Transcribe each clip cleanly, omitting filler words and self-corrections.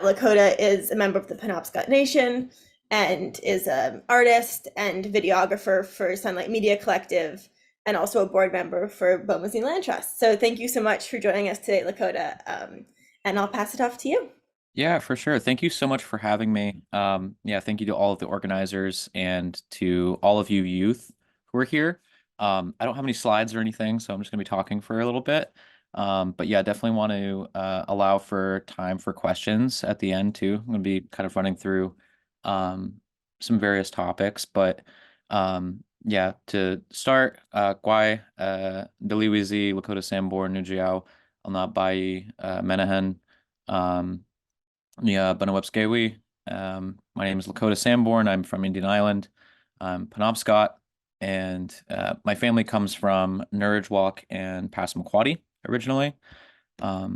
Lakota is a member of the Penobscot Nation and is an artist and videographer for Sunlight Media Collective and also a board member for Bomazeen Land Trust. So thank you so much for joining us today, Lakota. And I'll pass it off to you. Yeah, for sure. Thank you so much for having me. Yeah, thank you to all of the organizers and to all of you youth who are here. I don't have any slides or anything, so I'm just going to be talking for a little bit. But yeah, definitely want to allow for time for questions at the end too. I'm going to be kind of running through um, some various topics, but yeah, to start, Gwai, Daliwizi, Lokotah Sanborn, Nujiao, Alnat Menahan. Yeah, Benawebskewi. My name is Lakotah Sanborn. I'm from Indian Island. I'm Penobscot, and my family comes from Nurajwalk and Passamaquoddy originally. As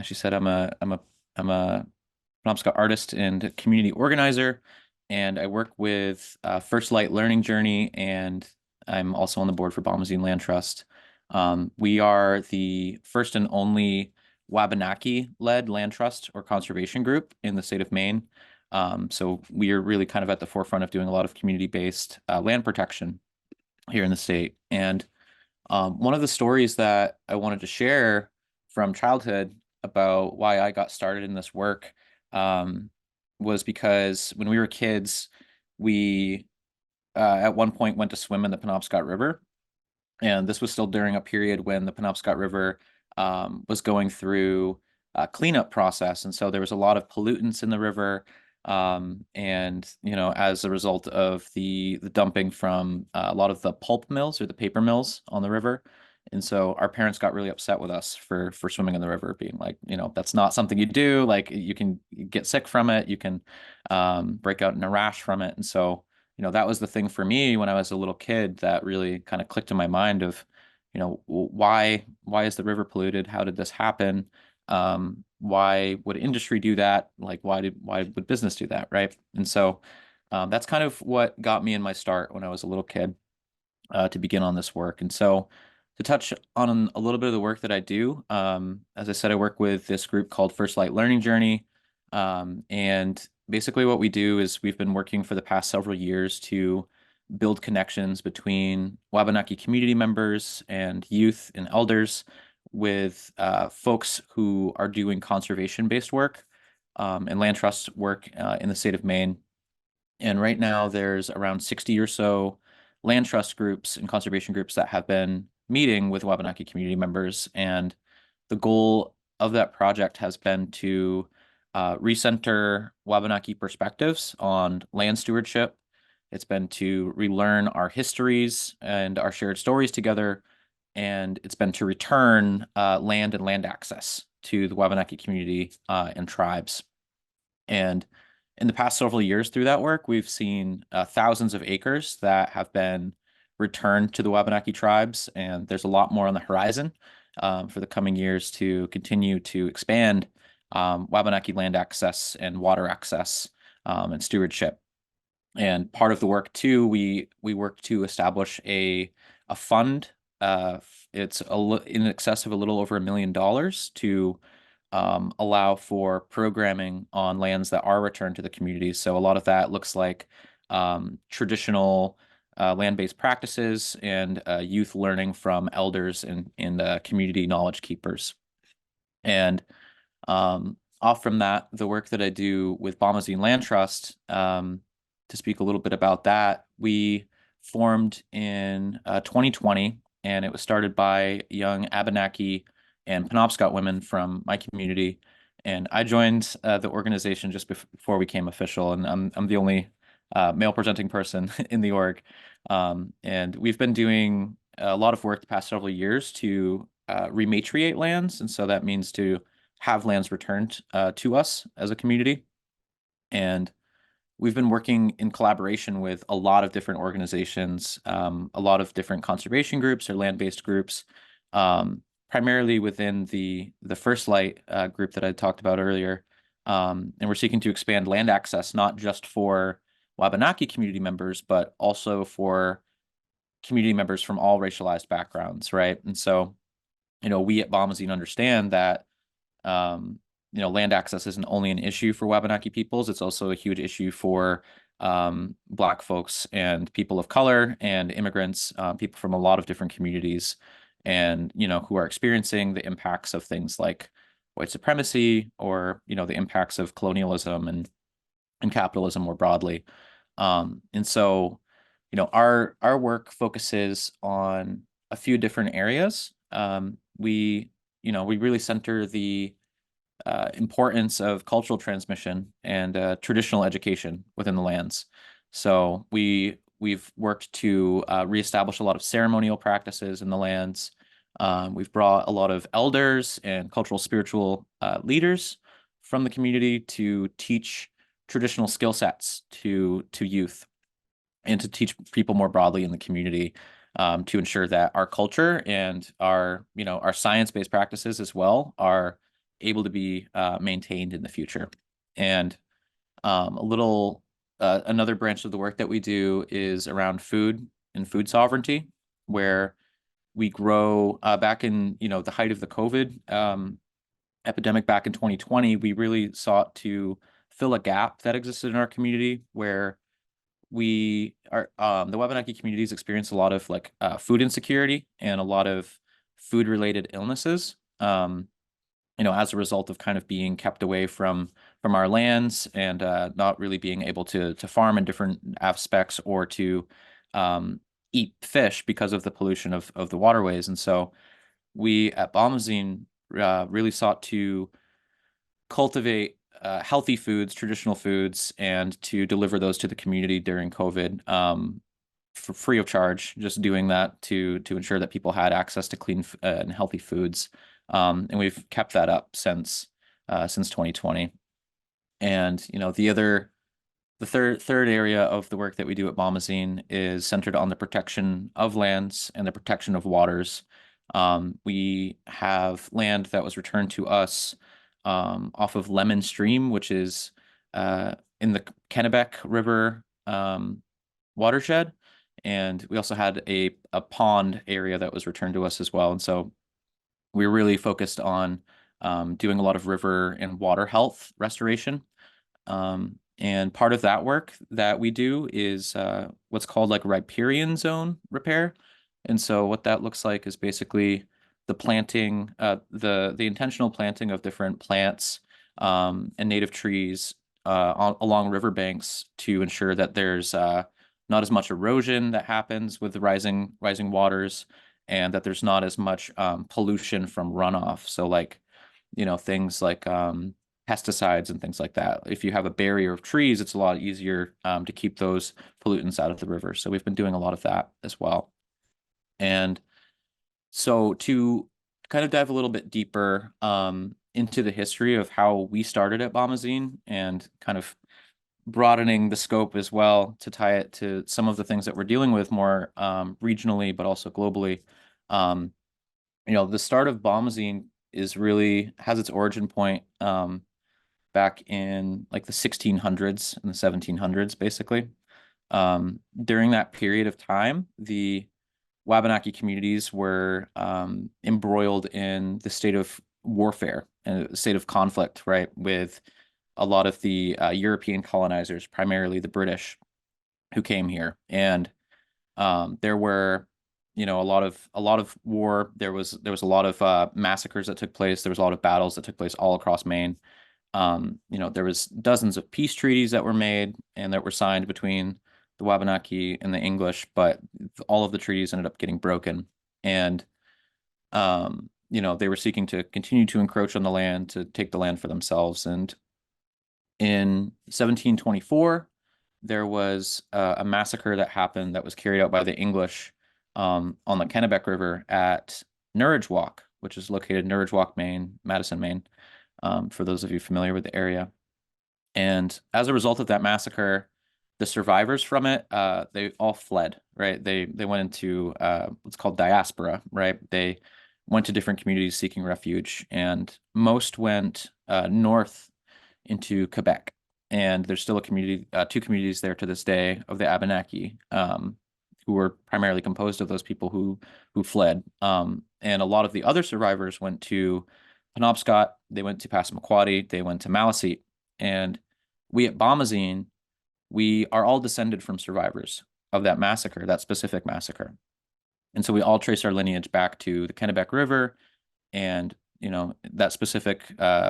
she said, I'm a Penobscot artist and community organizer, and I work with First Light Learning Journey, and I'm also on the board for Bomazeen Land Trust. We are the first and only Wabanaki-led land trust or conservation group in the state of Maine. So we are really kind of at the forefront of doing a lot of community-based land protection here in the state. And one of the stories that I wanted to share from childhood about why I got started in this work um, was because when we were kids, we at one point went to swim in the Penobscot River. And this was still during a period when the Penobscot River was going through a cleanup process. And so there was a lot of pollutants in the river. And, as a result of the dumping from a lot of the pulp mills or the paper mills on the river. And so our parents got really upset with us for swimming in the river, being like, that's not something you do. Like you can get sick from it. You can break out in a rash from it. And so that was the thing for me when I was a little kid that really kind of clicked in my mind of, why is the river polluted? How did this happen? Why would industry do that? Like, why would business do that, right? And so that's kind of what got me in my start when I was a little kid to begin on this work. And so to touch on a little bit of the work that I do, as I said, I work with this group called First Light Learning Journey. And basically what we do is we've been working for the past several years to build connections between Wabanaki community members and youth and elders with folks who are doing conservation-based work and land trust work in the state of Maine. And right now there's around 60 or so land trust groups and conservation groups that have been meeting with Wabanaki community members. And the goal of that project has been to recenter Wabanaki perspectives on land stewardship. It's been to relearn our histories and our shared stories together. And it's been to return land and land access to the Wabanaki community and tribes. And in the past several years through that work, we've seen thousands of acres that have been returned to the Wabanaki tribes, and there's a lot more on the horizon for the coming years to continue to expand Wabanaki land access and water access and stewardship. And part of the work too, we work to establish a fund. It's in excess of a little over $1 million to allow for programming on lands that are returned to the communities. So a lot of that looks like traditional land-based practices and youth learning from elders and community knowledge keepers. And off from that, the work that I do with Bomazeen Land Trust, to speak a little bit about that, we formed in 2020, and it was started by young Abenaki and Penobscot women from my community. And I joined the organization just before we became official, and I'm the only male presenting person in the org. And we've been doing a lot of work the past several years to rematriate lands, and so that means to have lands returned to us as a community. And we've been working in collaboration with a lot of different organizations, a lot of different conservation groups or land-based groups, primarily within the First Light group that I talked about earlier. And we're seeking to expand land access, not just for Wabanaki community members, but also for community members from all racialized backgrounds, right? And so, we at Bomazeen understand that land access isn't only an issue for Wabanaki peoples, it's also a huge issue for Black folks and people of color and immigrants, people from a lot of different communities, and who are experiencing the impacts of things like white supremacy, or the impacts of colonialism and capitalism more broadly. And so, our work focuses on a few different areas. We really center the importance of cultural transmission and traditional education within the lands. So we've worked to reestablish a lot of ceremonial practices in the lands. We've brought a lot of elders and cultural spiritual leaders from the community to teach traditional skill sets to youth, and to teach people more broadly in the community, to ensure that our culture and our science-based practices as well are able to be maintained in the future. And another branch of the work that we do is around food and food sovereignty, where we grow back in the height of the COVID epidemic back in 2020. We really sought to fill a gap that existed in our community, where the Wabanaki communities experience a lot of food insecurity and a lot of food related illnesses, as a result of kind of being kept away from our lands, and not really being able to farm in different aspects, or to eat fish because of the pollution of the waterways. And so we at Bomazeen really sought to cultivate healthy foods, traditional foods, and to deliver those to the community during COVID, for free of charge, just doing that to ensure that people had access to clean and healthy foods. And we've kept that up since 2020. And the third area of the work that we do at Bomazeen is centered on the protection of lands and the protection of waters. We have land that was returned to us off of Lemon Stream, which is in the Kennebec River watershed. And we also had a pond area that was returned to us as well. And so we're really focused on doing a lot of river and water health restoration. And part of that work that we do is what's called riparian zone repair. And so what that looks like is basically the planting, the intentional planting of different plants and native trees along riverbanks, to ensure that there's not as much erosion that happens with the rising waters, and that there's not as much pollution from runoff. So things like pesticides and things like that. If you have a barrier of trees, it's a lot easier to keep those pollutants out of the river. So we've been doing a lot of that as well. And so to kind of dive a little bit deeper into the history of how we started at Bomazeen, and kind of broadening the scope as well to tie it to some of the things that we're dealing with more regionally, but also globally. The start of Bomazeen has its origin point back in the 1600s and the 1700s, basically. During that period of time, the Wabanaki communities were embroiled in the state of warfare and the state of conflict, right, with a lot of the European colonizers, primarily the British, who came here. And there were, a lot of war. There was a lot of massacres that took place. There was a lot of battles that took place all across Maine. There was dozens of peace treaties that were made and that were signed between the Wabanaki and the English, but all of the treaties ended up getting broken. And they were seeking to continue to encroach on the land, to take the land for themselves. And in 1724, there was a massacre that happened that was carried out by the English on the Kennebec River at Norridgewock, which is located in Norridgewock, Maine, Madison, Maine, for those of you familiar with the area. And as a result of that massacre, the survivors from it, they all fled, right? They went into what's called diaspora, right? They went to different communities seeking refuge, and most went north into Quebec. And there's still two communities there to this day of the Abenaki, who were primarily composed of those people who fled. And a lot of the other survivors went to Penobscot, they went to Passamaquoddy, they went to Maliseet. And we at Bomazeen, we are all descended from survivors of that massacre, that specific massacre. And so we all trace our lineage back to the Kennebec River and, that specific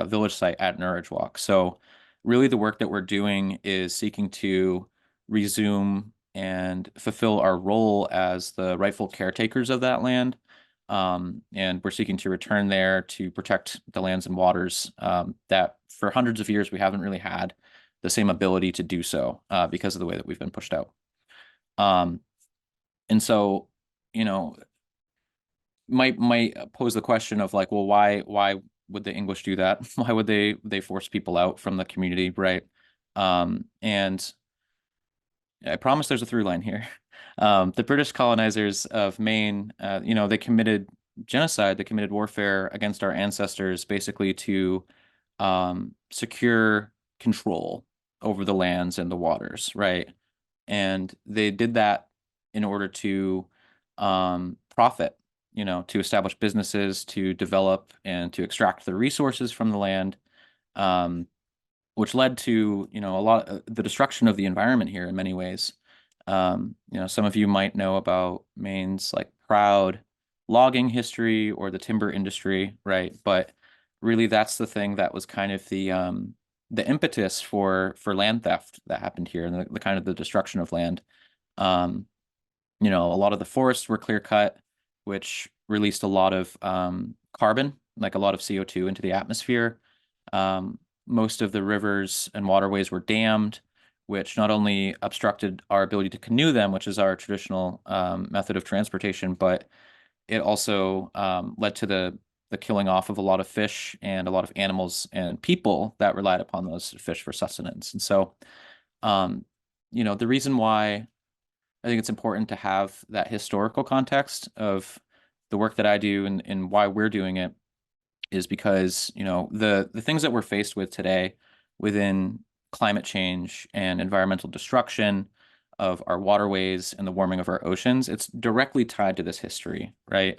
village site at Norridgewock. So really the work that we're doing is seeking to resume and fulfill our role as the rightful caretakers of that land. And we're seeking to return there to protect the lands and waters that for hundreds of years we haven't really had the same ability to do so because of the way that we've been pushed out. And so, might pose the question of like, well, why would the English do that? Why would they force people out from the community, right? And I promise there's a through line here. The British colonizers of Maine, they committed genocide, they committed warfare against our ancestors, basically to secure control over the lands and the waters, right? And they did that in order to profit, to establish businesses, to develop and to extract the resources from the land, which led to, a lot of the destruction of the environment here in many ways. Some of you might know about Maine's like proud logging history or the timber industry, right? But really that's the thing that was kind of the impetus for land theft that happened here and the kind of the destruction of land. A lot of the forests were clear cut, which released a lot of carbon, like a lot of CO2 into the atmosphere. Most of the rivers and waterways were dammed, which not only obstructed our ability to canoe them, which is our traditional method of transportation, but it also led to the killing off of a lot of fish and a lot of animals and people that relied upon those fish for sustenance. And so, the reason why I think it's important to have that historical context of the work that I do and why we're doing it is because, the things that we're faced with today within climate change and environmental destruction of our waterways and the warming of our oceans, it's directly tied to this history, right?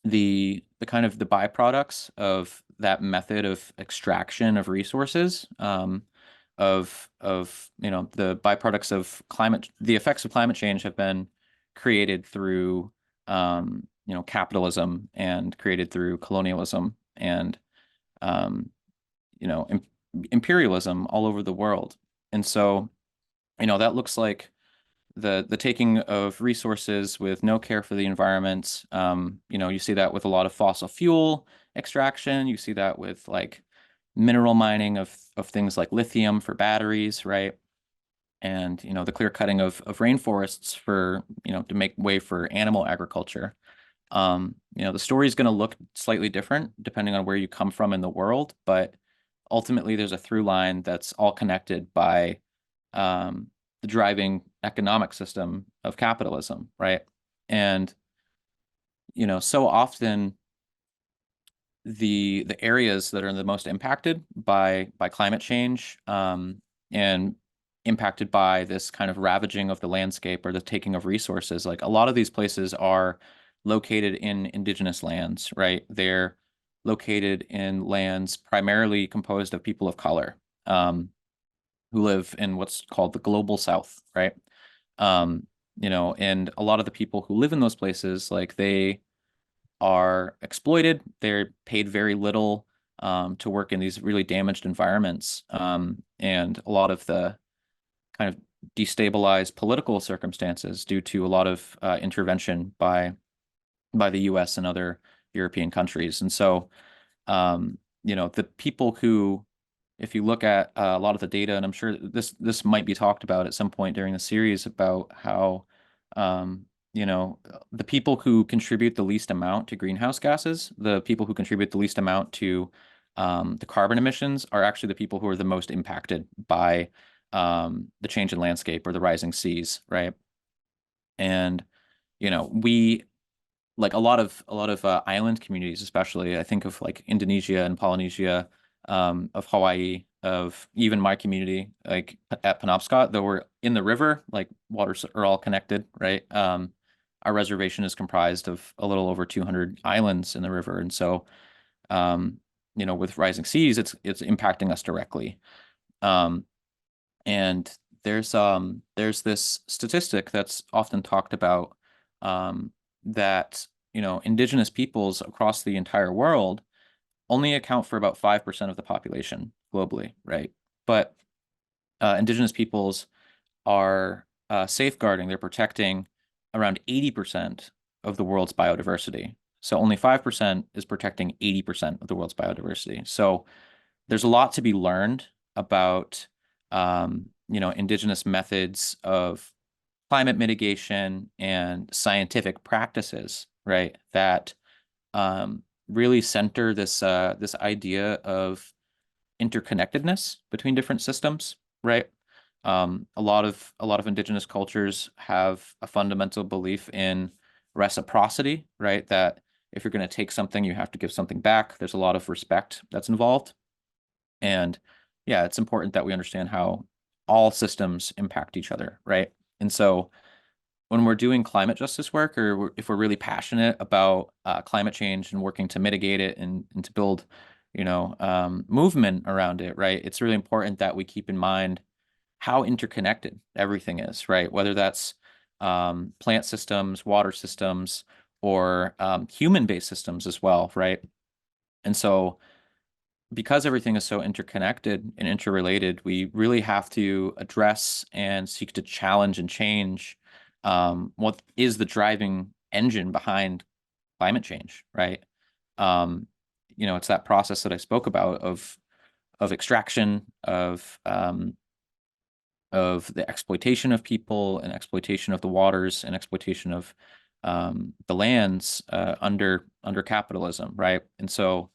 The kind of the byproducts of that method of extraction of resources, of the byproducts of the effects of climate change have been created through capitalism and created through colonialism and imperialism all over the world. And so that looks like the taking of resources with no care for the environment. You see that with a lot of fossil fuel extraction. You see that with like mineral mining of things like lithium for batteries, right? And the clear cutting of rainforests for to make way for animal agriculture. The story is going to look slightly different depending on where you come from in the world, but ultimately there's a through line that's all connected by the driving economic system of capitalism, right? And so often the areas that are the most impacted by climate change and impacted by this kind of ravaging of the landscape or the taking of resources, like a lot of these places are located in indigenous lands, right? They're located in lands primarily composed of people of color who live in what's called the global south, right? And a lot of the people who live in those places, like they are exploited. They're paid very little to work in these really damaged environments. And a lot of the kind of destabilized political circumstances due to a lot of intervention by the US and other European countries. And so, the people who, if you look at a lot of the data, and I'm sure this might be talked about at some point during the series about how, the people who contribute the least amount to greenhouse gases, the people who contribute the least amount to the carbon emissions are actually the people who are the most impacted by the change in landscape or the rising seas, right? And we like a lot of island communities, especially I think of like Indonesia and Polynesia, of Hawaii, of even my community, like at Penobscot, though we're in the river, like waters are all connected, right? Our reservation is comprised of a little over 200 islands in the river. And so, with rising seas, it's impacting us directly. Um, and there's this statistic that's often talked about, that indigenous peoples across the entire world only account for about 5% of the population globally, right? But indigenous peoples are safeguarding, they're protecting around 80% of the world's biodiversity. So only 5% is protecting 80% of the world's biodiversity. So there's a lot to be learned about, indigenous methods of climate mitigation and scientific practices, right? That really center this idea of interconnectedness between different systems, right? A lot of indigenous cultures have a fundamental belief in reciprocity, right? That if you're going to take something, you have to give something back. There's a lot of respect that's involved. And yeah, it's important that we understand how all systems impact each other, right? And so when we're doing climate justice work, or if we're really passionate about climate change and working to mitigate it and to build, movement around it, right? It's really important that we keep in mind how interconnected everything is, right? Whether that's plant systems, water systems, or human-based systems as well, right? And so because everything is so interconnected and interrelated, we really have to address and seek to challenge and change what is the driving engine behind climate change, right? It's that process that I spoke about of extraction, of the exploitation of people and exploitation of the waters and exploitation of the lands under capitalism, right? And so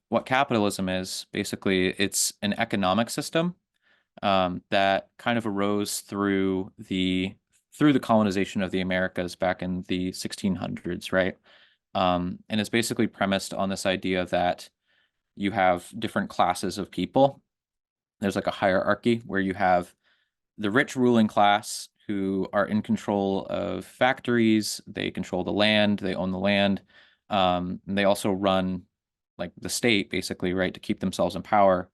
what capitalism is, basically, it's an economic system that kind of arose through the colonization of the Americas back in the 1600s, right? And it's basically premised on this idea that you have different classes of people. There's like a hierarchy where you have the rich ruling class who are in control of factories, they control the land, they own the land. And they also run like the state, basically, right, to keep themselves in power.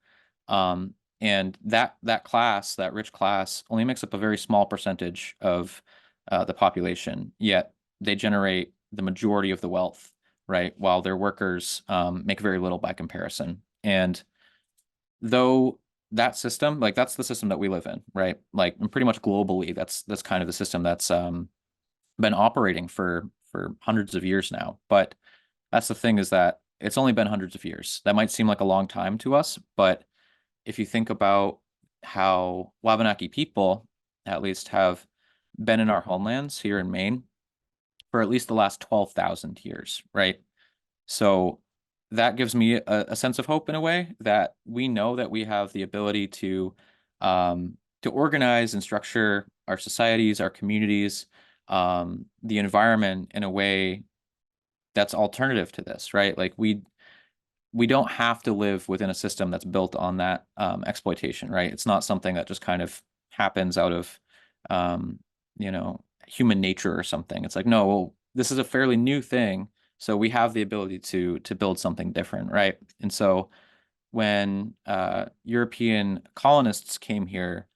And that class, that rich class, only makes up a very small percentage of the population, yet they generate the majority of the wealth, right, while their workers make very little by comparison. And though that system, like that's the system that we live in, right? Like pretty much globally, that's kind of the system that's been operating for hundreds of years now. But that's the thing, is that it's only been hundreds of years. That might seem like a long time to us, but if you think about how Wabanaki people, at least, have been in our homelands here in Maine for at least the last 12,000 years, right? So that gives me a sense of hope in a way, that we know that we have the ability to organize and structure our societies, our communities, the environment in a way that's alternative to this, right? Like we don't have to live within a system that's built on that exploitation, right? It's not something that just kind of happens out of human nature or something. It's like, no, well, this is a fairly new thing, so we have the ability to build something different, right? And so when European colonists came here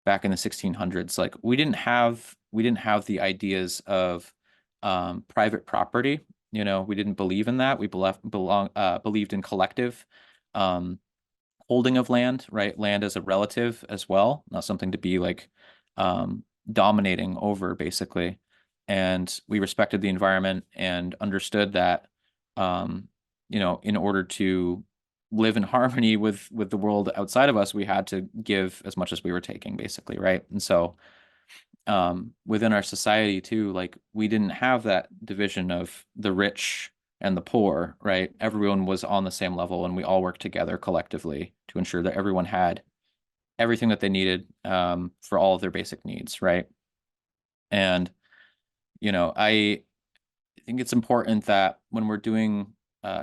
back in the 1600s, like we didn't have the ideas of private property. We didn't believe in that. We believed in collective holding of land, right? Land as a relative as well, not something to be like dominating over, basically. And we respected the environment and understood that, in order to live in harmony with the world outside of us, we had to give as much as we were taking, basically, right? And so within our society too, like we didn't have that division of the rich and the poor, right? Everyone was on the same level, and we all worked together collectively to ensure that everyone had everything that they needed for all of their basic needs, right? And I think it's important that when we're doing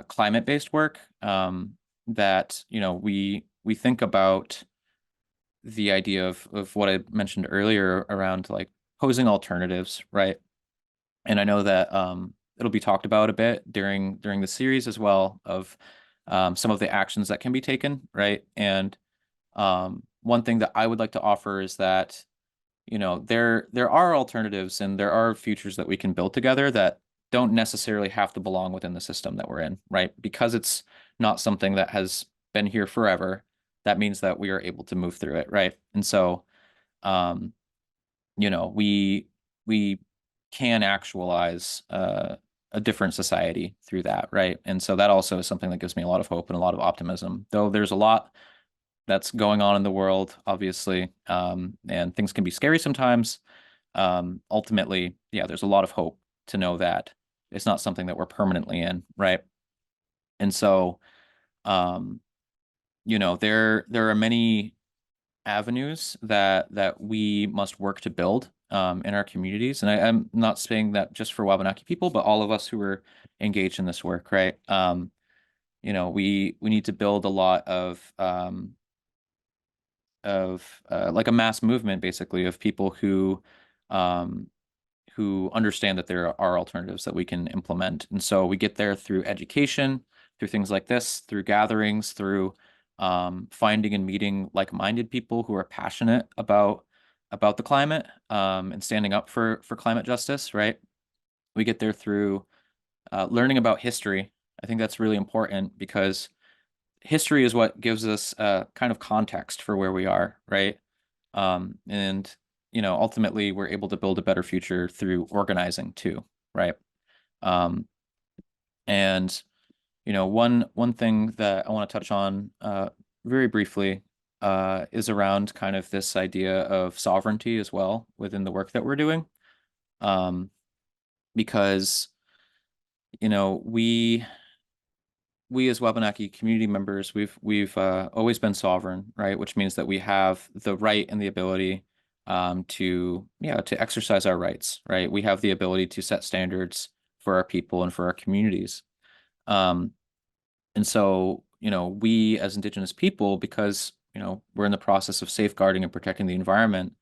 climate-based work, that we think about the idea of what I mentioned earlier around like posing alternatives, right? And I know that it'll be talked about a bit during the series as well of some of the actions that can be taken, right? And one thing that I would like to offer is that, there are alternatives and there are futures that we can build together that don't necessarily have to belong within the system that we're in, right? Because it's not something that has been here forever, that means that we are able to move through it, right? And so, um, we can actualize a different society through that, right? And so that also is something that gives me a lot of hope and a lot of optimism, though there's a lot that's going on in the world, obviously, and things can be scary sometimes. Ultimately, yeah, there's a lot of hope to know that it's not something that we're permanently in, right? And so, um, there are many avenues that we must work to build in our communities. And I'm not saying that just for Wabanaki people, but all of us who are engaged in this work, right? We need to build a lot of like a mass movement, basically, of people um, who understand that there are alternatives that we can implement. And so we get there through education, through things like this, through gatherings, through finding and meeting like-minded people who are passionate about the climate and standing up for climate justice, right? We get there through learning about history. I think that's really important because history is what gives us kind of context for where we are, right? And ultimately, we're able to build a better future through organizing too, right? Um, and one thing that I want to touch on very briefly is around kind of this idea of sovereignty as well within the work that we're doing, um, because you know we we as Wabanaki community members, we've always been sovereign, right? Which means that we have the right and the ability to exercise our rights, right? We have the ability to set standards for our people and for our communities. Um, and so, we as Indigenous people, because, we're in the process of safeguarding and protecting the environment,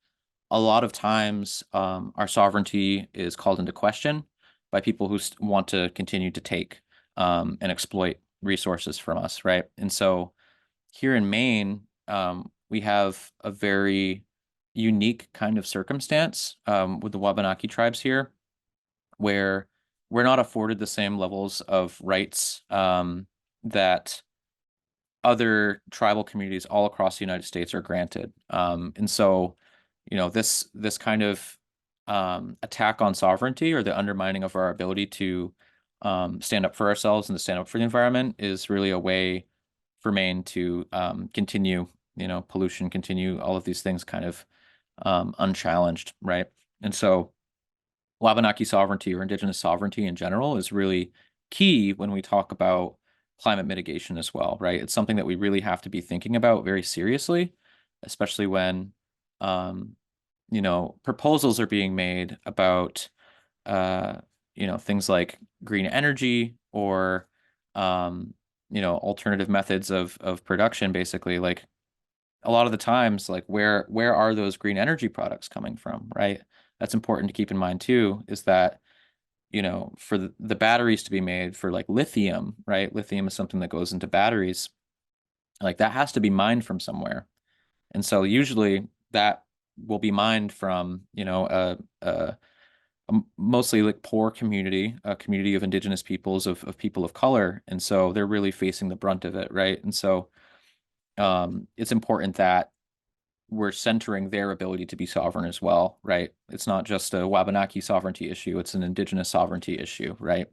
a lot of times our sovereignty is called into question by people who want to continue to take and exploit resources from us, right? And so here in Maine, we have a very unique kind of circumstance with the Wabanaki tribes here, where we're not afforded the same levels of rights that other tribal communities all across the United States are granted. And so, this kind of attack on sovereignty or the undermining of our ability to stand up for ourselves and to stand up for the environment is really a way for Maine to continue, pollution, continue all of these things kind of unchallenged, right? And so Wabanaki sovereignty or Indigenous sovereignty in general is really key when we talk about climate mitigation as well, right? It's something that we really have to be thinking about very seriously, especially when, um, proposals are being made about, uh, things like green energy or, alternative methods of production, basically. Like a lot of the times, like where are those green energy products coming from, right? That's important to keep in mind too, is that, for the batteries to be made for like lithium, right? Lithium is something that goes into batteries. Like that has to be mined from somewhere. And so usually that will be mined from, a mostly like poor community, a community of Indigenous peoples, of people of color. And so they're really facing the brunt of it, right? And so it's important that we're centering their ability to be sovereign as well, right? It's not just a Wabanaki sovereignty issue, it's an Indigenous sovereignty issue, right?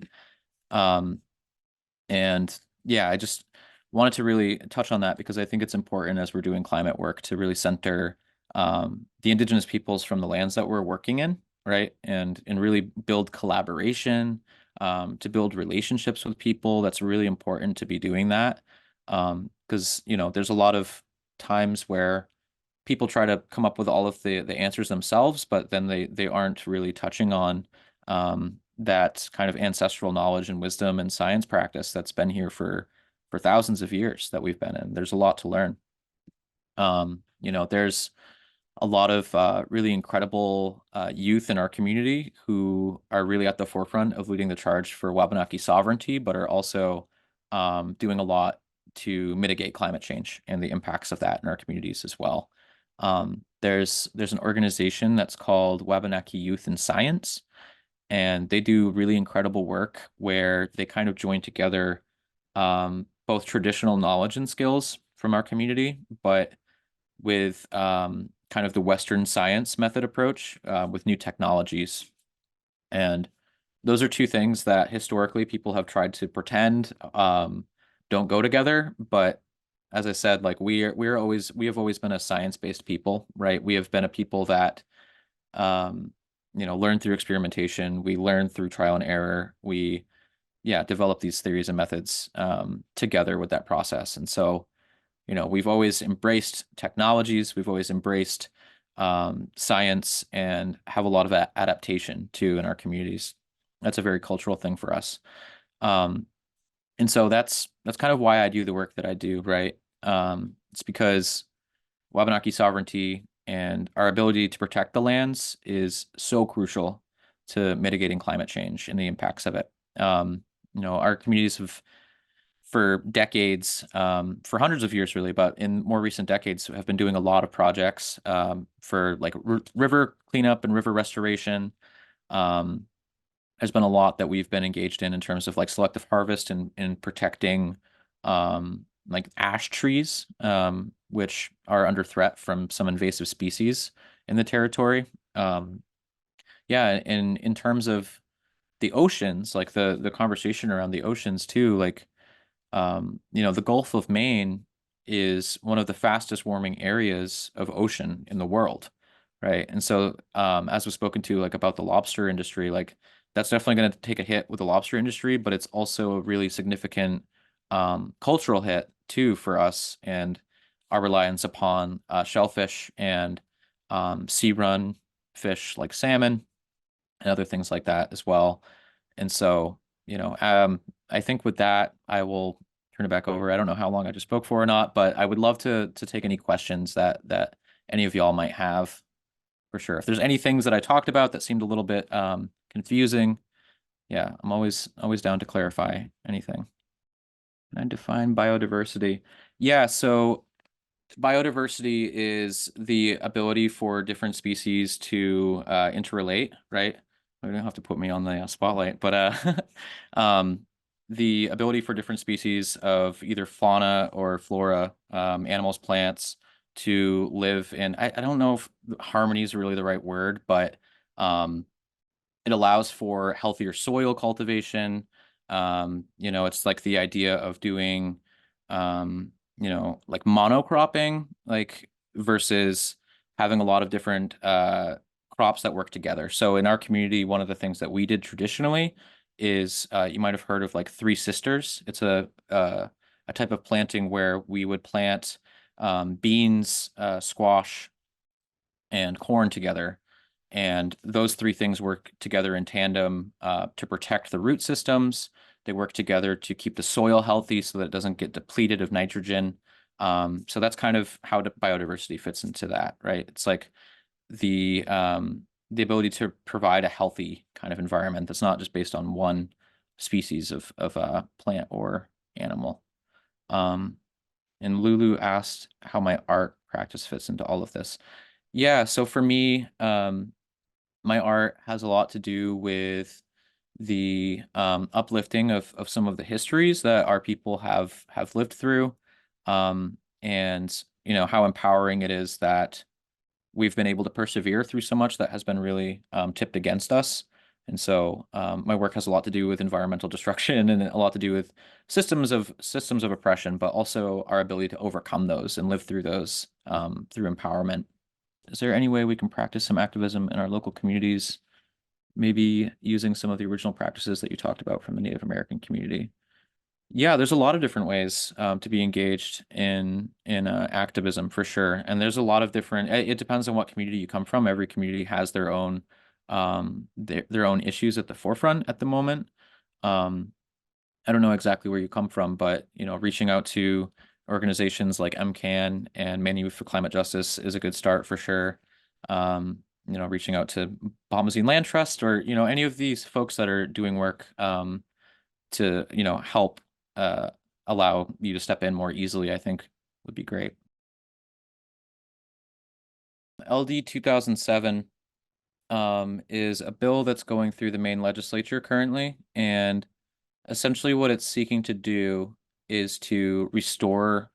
Um, and yeah, I just wanted to really touch on that because I think it's important as we're doing climate work to really center the Indigenous peoples from the lands that we're working in, right? And really build collaboration, to build relationships with people. That's really important to be doing that. Because, there's a lot of times where people try to come up with all of the answers themselves, but then they aren't really touching on that kind of ancestral knowledge and wisdom and science practice that's been here for thousands of years that we've been in. There's a lot to learn. There's a lot of really incredible youth in our community who are really at the forefront of leading the charge for Wabanaki sovereignty, but are also doing a lot to mitigate climate change and the impacts of that in our communities as well. There's an organization that's called Wabanaki Youth in Science, and they do really incredible work where they kind of join together both traditional knowledge and skills from our community, but with kind of the Western science method approach with new technologies. And those are two things that historically people have tried to pretend don't go together. But as I said, like we have always been a science-based people, right? We have been a people that learn through experimentation. We learn through trial and error. We develop these theories and methods together with that process. And so we've always embraced technologies, we've always embraced science, and have a lot of adaptation too in our communities. That's a very cultural thing for us. And so that's kind of why I do the work that I do, right? It's because Wabanaki sovereignty and our ability to protect the lands is so crucial to mitigating climate change and the impacts of it. Our communities have for decades, for hundreds of years really, but in more recent decades have been doing a lot of projects for like river cleanup and river restoration. There's been a lot that we've been engaged in terms of like selective harvest and protecting like ash trees, which are under threat from some invasive species in the territory. And in terms of the oceans, like the conversation around the oceans too, like the Gulf of Maine is one of the fastest warming areas of ocean in the world, right? And so, as was spoken to, like about the lobster industry, like that's definitely going to take a hit with the lobster industry, but it's also a really significant cultural hit too for us and our reliance upon shellfish and sea-run fish like salmon and other things like that as well. And so, I think with that, I will turn it back over. I don't know how long I just spoke for or not, but I would love to take any questions that any of y'all might have for sure. If there's any things that I talked about that seemed a little bit confusing, yeah, I'm always down to clarify anything. Can I define biodiversity? Yeah, so biodiversity is the ability for different species to interrelate, right? You don't have to put me on the spotlight, but the ability for different species of either fauna or flora, animals, plants, to live in, I don't know if harmony is really the right word, but it allows for healthier soil cultivation. It's like the idea of doing like monocropping, like versus having a lot of different crops that work together. So in our community, one of the things that we did traditionally is you might have heard of like Three Sisters. It's a type of planting where we would plant beans, squash, and corn together. And those three things work together in tandem to protect the root systems. They work together to keep the soil healthy so that it doesn't get depleted of nitrogen. So that's kind of how biodiversity fits into that, right? It's like the ability to provide a healthy kind of environment that's not just based on one species of plant or animal. And Lulu asked how my art practice fits into all of this. Yeah, so for me, my art has a lot to do with the uplifting of some of the histories that our people have lived through, and how empowering it is that we've been able to persevere through so much that has been really tipped against us. And so my work has a lot to do with environmental destruction and a lot to do with systems of oppression, but also our ability to overcome those and live through those through empowerment. Is there any way we can practice some activism in our local communities, maybe using some of the original practices that you talked about from the Native American community? Yeah, there's a lot of different ways to be engaged in activism for sure, and there's a lot of different. It depends on what community you come from. Every community has their own their own issues at the forefront at the moment. I don't know exactly where you come from, but reaching out to organizations like MCAN and Maine Youth for Climate Justice is a good start for sure. reaching out to Bomazeen Land Trust or, any of these folks that are doing work to, help allow you to step in more easily, I think would be great. LD 2007 is a bill that's going through the Maine legislature currently, and essentially what it's seeking to do is to restore,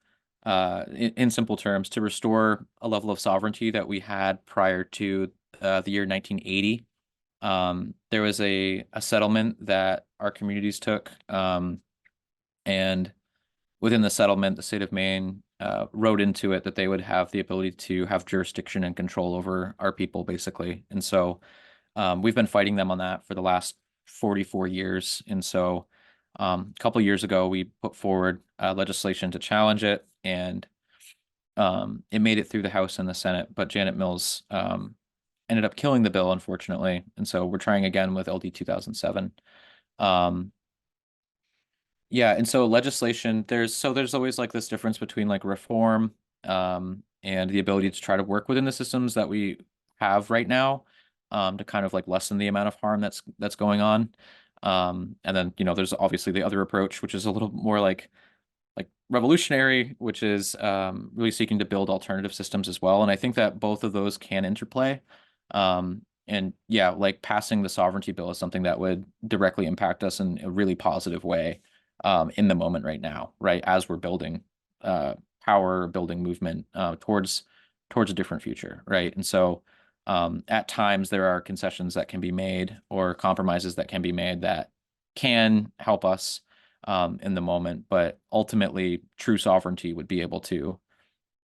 in simple terms, to restore a level of sovereignty that we had prior to the year 1980. There was a settlement that our communities took, and within the settlement, the state of Maine wrote into it that they would have the ability to have jurisdiction and control over our people, basically. And so we've been fighting them on that for the last 44 years. And so a couple of years ago, we put forward legislation to challenge it, and it made it through the House and the Senate, but Janet Mills ended up killing the bill, unfortunately. And so we're trying again with LD 2007. Yeah, and so legislation, there's always like this difference between like reform and the ability to try to work within the systems that we have right now to kind of like lessen the amount of harm that's going on. And then, there's obviously the other approach, which is a little more like revolutionary, which is really seeking to build alternative systems as well. And I think that both of those can interplay. And yeah, like passing the sovereignty bill is something that would directly impact us in a really positive way in the moment right now, right? As we're building power, building movement towards a different future, right? And so at times there are concessions that can be made or compromises that can be made that can help us in the moment, but ultimately true sovereignty would be able to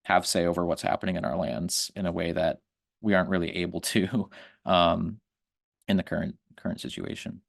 have say over what's happening in our lands in a way that we aren't really able to in the current situation.